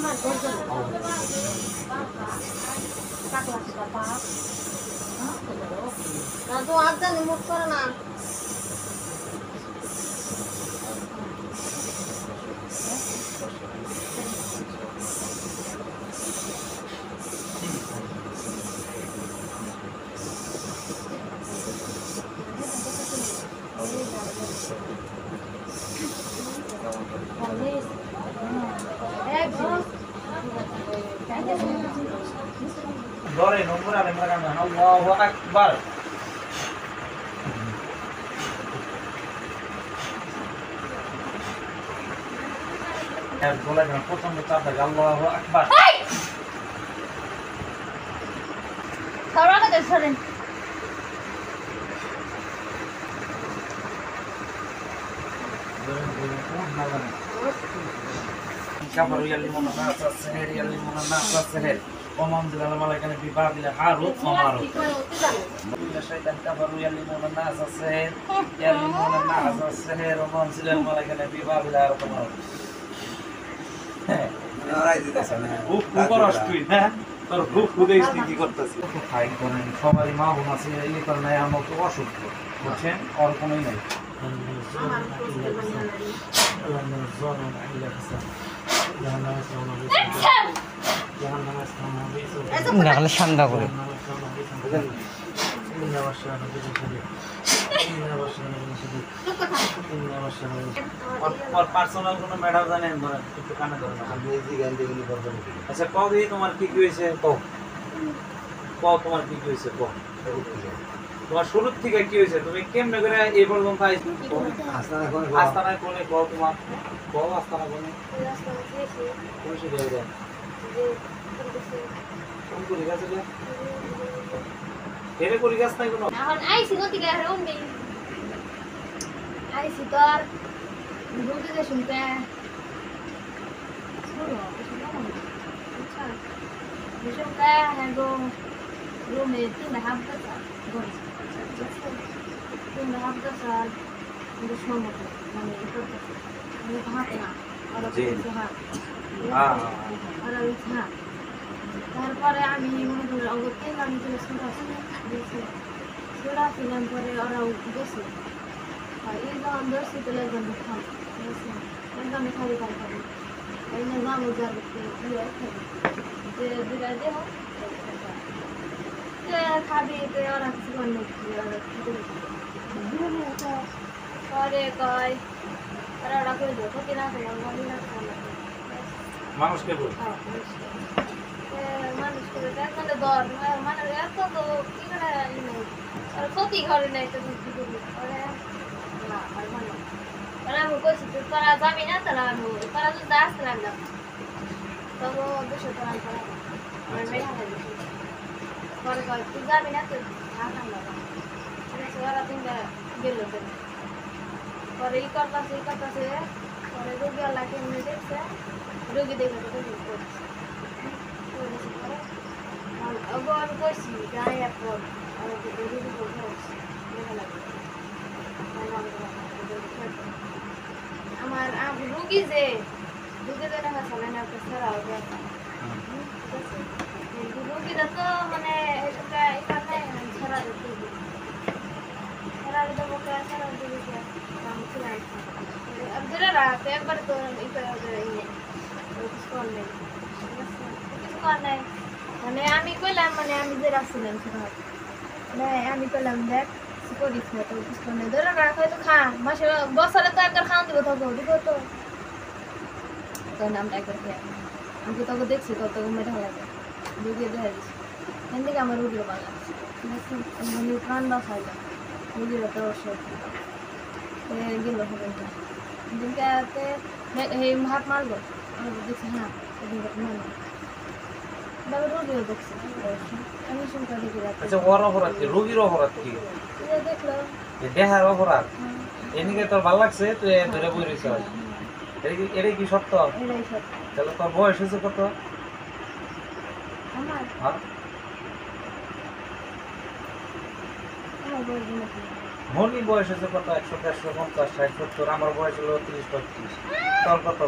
না তো আর জানি মুখ করে না Dore nomor ada mereka Allahu Akbar. Boleh dengan potong bercanda Allahu Akbar. Saudara ada sering. Kabar yang lima nasa seher yang lima nasa seher. Omam dalam malaikat di babil harut omarut. Bila syaitan kabar yang lima nasa seher yang lima nasa seher omam dalam malaikat di babil harut omarut. উপর আসতুই না তোর খুব খুদে স্থিতি করতেছি খাই করেন সবারই মা বোন আছে এই কারণে আমার তো অসুস্থ বুঝছেন আর কোনোই নাই নাহলে ঠান্ডা করে और पर्सनल কোনো ম্যাটার জানেন ধরেন একটু কানে ধরেন আমি এই গান দিয়ে করব আচ্ছা কও দিই তোমার কি কি হইছে কও কও তোমার কি কি হইছে কও তোমার শুরু থেকে কি হইছে তুমি কেমনে করে এই পর্যন্ত আইছো আস্তানা কোনে কও তোমার কও আস্তানা কোনে কোন সে দেয় কোন কোন গেছে রে এরে কোন গাছ নাই কোনো এখন আইছি গতি গারে উম্মি আইছি তো আর ঢুকে যে শুনতে শুনো আচ্ছা শুনতে হ্যাঁ গো রুমে তিন হাফ দা গরি তিন হাফ দা সাল কিন্তু সময় মানে এটা আমি হাতে না আর কিছু হাত আর হ্যাঁ তারপরে আমি মনে করি অগত্যে আমি চলে ছোড়া ছিলাম পরে ওরা গেছে এই যখন ধরছি তাহলে একদম খাই একদম খালি খাই খাবি এই না যাবো যাবো যে দুটা দেহ খাবি ওরা কিছু করলে পরে কয় ওরা ওরা করে দেবো ক্ষতি না করে মানুষকে বল মানুষ করে মানে দর মানে এত তো কি করে আর ক্ষতি করে নাই তো কি করবি ওরে না আর মানে ওরা আমি কইছি তোরা যাবি না তোরা তোরা যদি আসতে লাগলাম তবু 200 টাকা করে আমার মেয়ে হাতে দিচ্ছি পরে কয় তুই যাবি না তুই থাকাম লাগা ওরা তিনটা গেল পরে ই করতেছে পরে রোগী আল্লাহ কেমনি দেখছে রোগী দেখে তো করছে আমি কইছি যাই এখন আমার রুগী যে না চলে না ছাড়া হবে রুগীরা তো মানে এখানে ছাড়া দিতে ছাড়া দেবো ছাড়া দেবে ধরে রাখতে একবার তো কিছু কর নেই মানে আমি কইলাম মানে আমি যে রাখছিলাম সেটা মানে আমি কইলাম দেখ করিস না তো কিছু নেই ধরে রাখ হয়তো খা মাসে বছরে তো একবার খাওয়া দিব তোকে দিব তো তোর নামটা একবার খেয়ে আমি তোকে দেখছি কত মেটা লাগে রুগিয়ে দেখা দিচ্ছি এখান থেকে আমার রুগীর ভালো লাগছে ঠিক আছে আমি প্রাণ বা খাইলাম রুগীর তো অবশ্যই গেল হবে দিনকে এই হাত মারবো আমি দেখছি হ্যাঁ এদিনকে মারবো রোগীও দেখছি আমি শুনতে দেখি আচ্ছা ওর অপরাধ কি রোগীর অপরাধ কি দেখলো দেহার অপরাধ এদিকে তোর ভালো লাগছে তুই ধরে বই রয়েছ এটাই কি সত্য এটাই সত্য তাহলে তোর বয়স হয়েছে কত আমার হ্যাঁ মনি বয়স হয়েছে কত 100 150 50 60 70 আমার বয়স হলো 30 35 তোর কত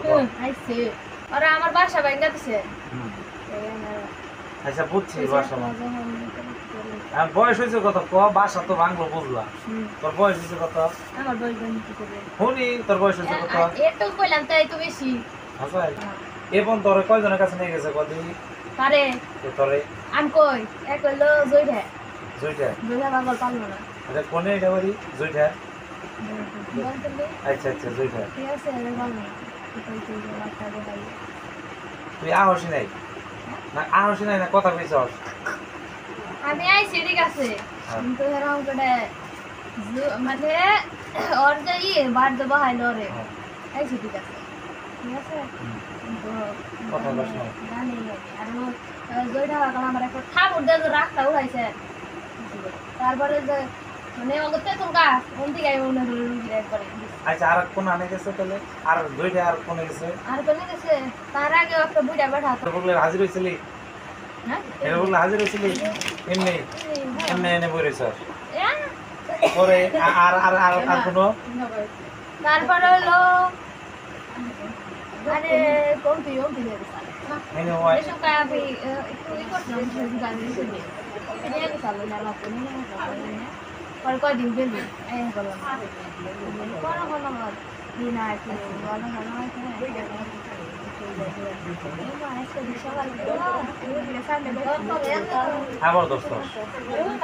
ওরা আমার বাসা ভাঙা দিছে হুম। আচ্ছা বুঝছি বাসা ভাঙা। আর বয়স হয়েছে কত? বাসা তো ভাঙলো বুঝলা। তোর বয়স হয়েছে কত? আমার বয়স কি করে শুনি তোর বয়স হয়েছে কত? একটু কইলাম তাই তো বেশি। আচ্ছা এবং তোরে কয়জনের কাছে নিয়ে গেছে কদি? পারে তোরে আমি কই এক হইলো জয়টা জয়টা পাগল পারলো না। এটা কোনে এটা বাড়ি? জয়টা। বলতে আচ্ছা আচ্ছা জয়টা। ঠিক আছে এর ভালো তুই আহসি নাই না? আহসি নাই না কথা কইছস? আমি আইছি ঠিক আছে কিন্তু এরকম করে মানে ওর যে বার দেবো হাইলো রে আইছি ঠিক আছে ঠিক আছে কিন্তু কথা বলছ না। জানি আর জয়টা কারণ আমার একটা ঠাকুর দিয়ে যে রাখটা উঠাইছে তারপরে যে মানে ওগতে তোর গাছ কোন দিকে আই মনে হলো রুগী একবারে। আচ্ছা আর কোন আনে গেছে তাহলে? আর জয়টা আর কোনে গেছে? আর কোনে গেছে তার আগে একটা বুড়া বেটা তোর বলে হাজির হইছিলি? হ্যাঁ এর বলে হাজির হইছিলি? এমনি এমনি এনে বইরেছস? এ পরে আর আর আর আর কোনো? তারপরে হলো আরে কোন তুই এনে হয় এসব কাপি একটু ই করছিলাম শুধু গাড়ি শুনে এটা আমি চালু না লাগবে না পরে কয়দিন বেরবি এই করলাম কোনো কোনো দিন আর কি ভালো ভালো আবার দোস্ত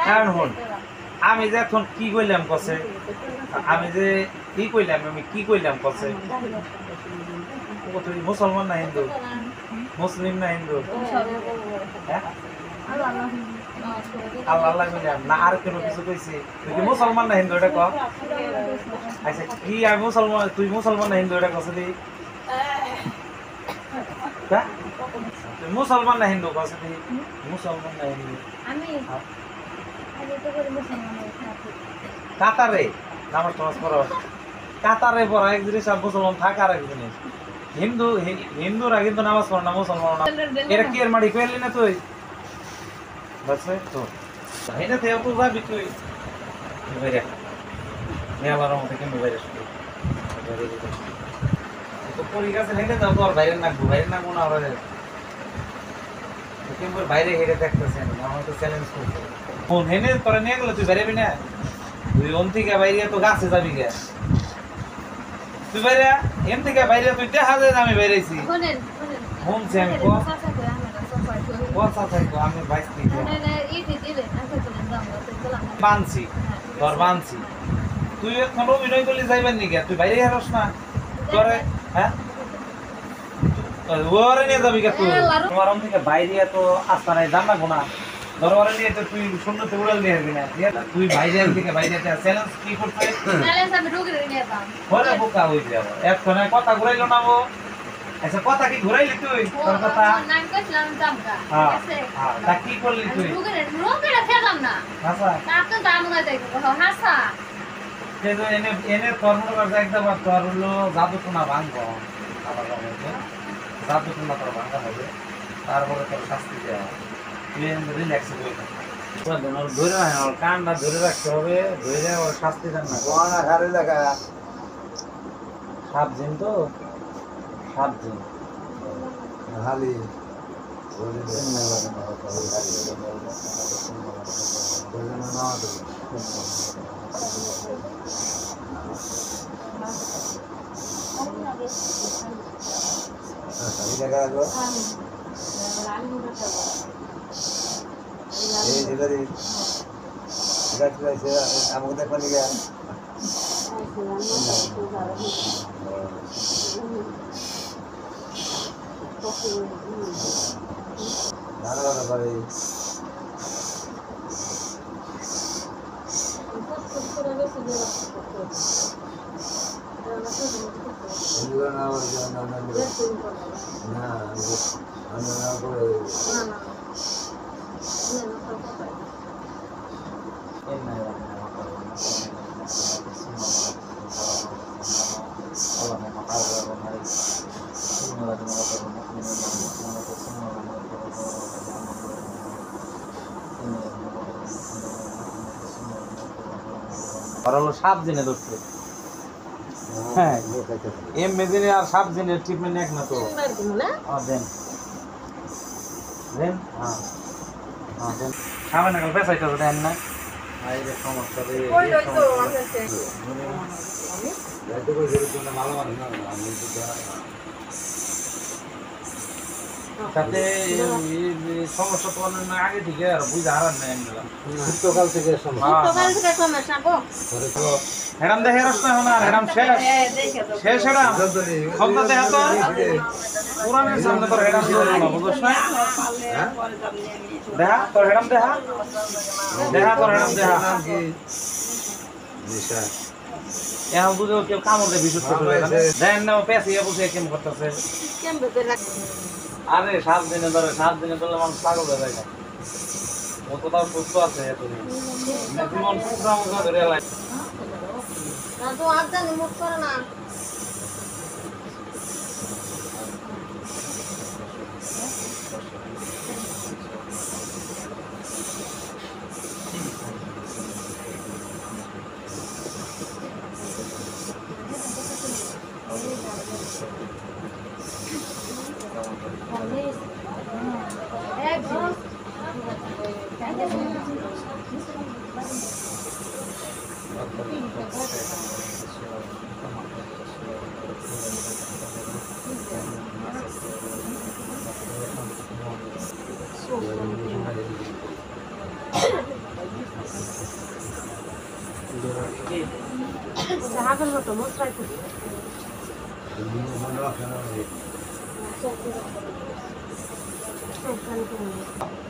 কারণ হন আমি যে এখন কি কইলাম কসে আমি যে কি কইলাম আমি কি কইলাম কসে তুই মুসলমান না হিন্দু? মুসলিম না হিন্দু? হ্যাঁ আল্লাহ আল্লাহ কইলাম না আর কোনো কিছু কইছি? তুই কি মুসলমান না হিন্দু এটা ক? আচ্ছা কি আমি মুসলমান তুই মুসলমান না হিন্দু এটা কসে দি? হ্যাঁ তুই মুসলমান না হিন্দু কসে দি? মুসলমান না হিন্দু? আমি তো করে মুসলমান কাতারে নামাজ টামাজ পড়ো? কাতারে পড়া এক জিনিস আর মুসলমান থাকা আর এক জিনিস। হিন্দুরা কিন্তু নামাজ পড়ে না, মুসলমান না। এটা কি এর মাটি কইলি না তুই? বাসে তো এটা তেও তো যাবি তুই বাইরে মেলার মধ্যে কিন্তু বাইরে শুধু তো পরি গাছে হেঁটে যাও তো আর বাইরে না কোন আর কিন্তু বাইরে হেঁটে দেখতেছেন আমার তো চ্যালেঞ্জ করছে ফোন হেনে তোরা নিয়ে গেলে তুই বেরোবি না? তুই ওন থেকে বাইরে তো গাছে যাবি গে তুই বাইরে এম থেকে বাইরে তুই দেখা যায় আমি বেরিয়েছি শুনছি আমি আমি বাইশ বানছি তোর বানছি তুই এখন অভিনয় করলে যাইবেন নি তুই বাইরে হারস না তোরে হ্যাঁ ওরে নিয়ে যাবি কে তুই তোমার ওম থেকে বাইরে তো আস্তা নাই জান না গোনা দরবারে নিয়ে তো তুই শূন্যতে উড়াল দিয়ে আসবি না তুই বাইরে থেকে বাইরে চ্যালেঞ্জ কি করতে চ্যালেঞ্জ আমি রোগীর নিয়ে যাম ওরে বোকা হই যাব এখন কথা ঘুরাইলো না ও আচ্ছা কথা কি ঘুরাইলি তুই তোর কথা নাম কইছিলাম জামকা হ্যাঁ ঠিক আছে হ্যাঁ তা কি করলি তুই রোগীর খেলাম না হাসা না তো দাম না দেখো হাসা যে এনে এনে তোর মনে করছে একদম তোর হলো জাদুটোনা ভাঙবো আবার জাদুটোনা তোর ভাঙা হবে তারপরে তোর শাস্তি দেওয়া হবে তুই রিল্যাক্স হয়ে ধরে রাখ ওর কানটা ধরে রাখতে হবে ধরে ওর শাস্তি দেন না কোনা ঘরে লাগা 7 দিন তো 7 দিন হালি বলে দে বলে না তো হালি লাগা গো এই দিদারি দিদারি আছে আমাকে দেখো নি গা দাঁড়া বাড়ি আর হলো 7 দিনে ধরছে হ্যাঁ এম মেদিনে আর সাব দিনের ট্রিটমেন্ট এক না তো দেন দেন হ্যাঁ হ্যাঁ দেন খাবে না কাল পেশাইতে দেন না এই যে সমস্যা রে ভালো মানুষ না আমি তো তাতে সমস্যা তো আগে থেকে আর বুঝে হারান নাই সকাল থেকে হেরাম দেখে রাস্তা এখন আর হেরাম শেষ শেষ হেরাম ক্ষমতা দেখা তো পুরানের সামনে তোর হেরাম দিল না বুঝছ না দেখা তোর হেরাম দেখা দেখা তোর হেরাম দেখা এখন বুঝো কেউ কামড় দেয় বিশুদ্ধ দেন না পেঁচিয়ে বসে কেম করতেছে আরে 7 দিনে ধরে 7 দিনে ধরলে মানুষ পাগল হয়ে যায় ও তো তাও সুস্থ আছে এতদিন জীবন সুস্থ ধরে এলাই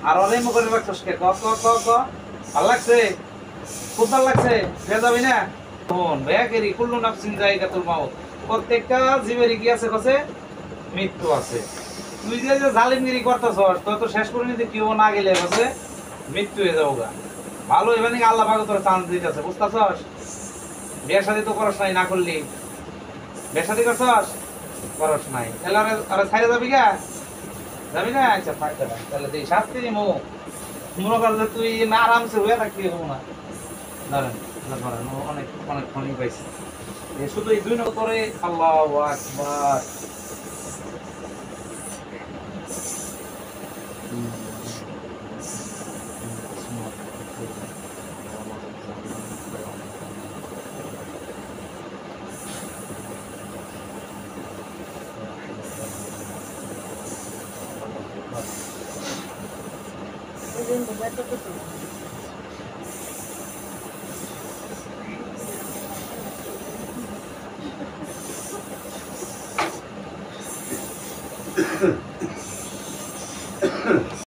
আর অনেক মুখের রাখছস কে ক ক ক ক ভালো লাগছে খুব ভালো লাগছে ফের যাবি না ফোন ব্যাগেরই কুল্লু নাফসিন জায়গা তোর মাও প্রত্যেকটা জীবেরই কি আছে কাছে মৃত্যু আছে তুই যে জালিমগিরি করতেছস তো তো শেষ করে নিতে কেউ না গেলে কাছে মৃত্যু হয়ে যাবো গা ভালো এবার নাকি আল্লাহ পাক তোর চান্স দিতেছে বুঝতেছস বিয়ে শাদী তো করস নাই না করলি বিয়ে শাদী করছস করস নাই তাহলে আরে ছাইরে যাবি গা যাবি না আচ্ছা থাকতে তাহলে তুই শাস্তি নিমো মনে কর যে তুই না আরামসে হয়ে থাকবি হবো না ধরেন ধরেন অনেক অনেক ফোনই পাইছি শুধু এই 2 নম্বর করে আল্লাহু আকবার